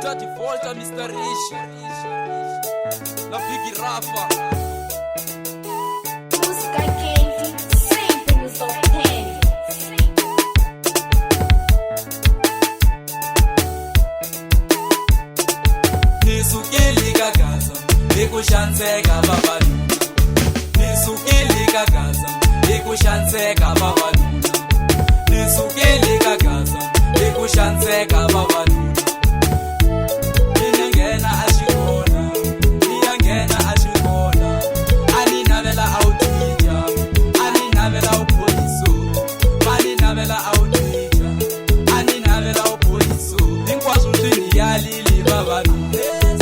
Stati Volta, Mr. Rich, la Big Rafa. Música quente, sempre nos ouvindo. Nisukile kagaza, ikushanseka babaluna. Nisukile kagaza, ikushanseka babaluna. Nisukile kagaza, ikushanseka babaluna. Niyangena ashikona, niyangena ashikona. Ani navela outija, ani navela upoliso. Ani navela outija, ani navela upoliso. Inkwazo twini yalili babaluna.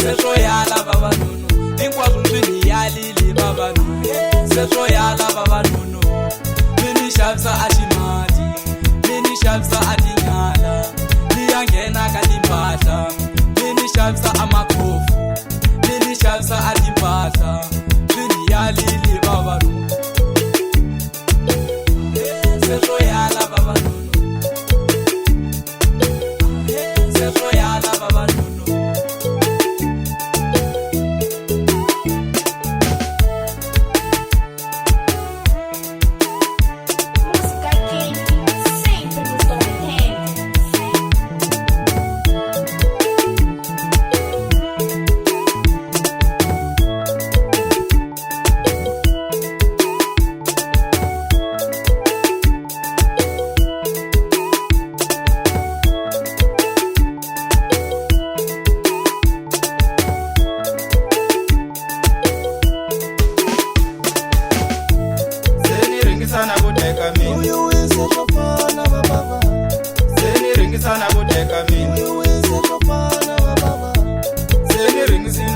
Sesho yala babalunu, inkwazo twini yalili babalunu. Sesho yala babalunu. Mini shabsa ashimati, mini shabsa atingala. Niyangena katimpahla, mini shabsa amakhofu, mini shabsa atimpahla. Twini yalili babalunu. Sesho yala babalunu. Sesho yala babalunu. Música quente, sempre nos ouvindo. Seni ringisana kudeka mina, Uyu wise shofana baba, seni ringisana kudeka mina, uyu wise shofana baba, seni ringisina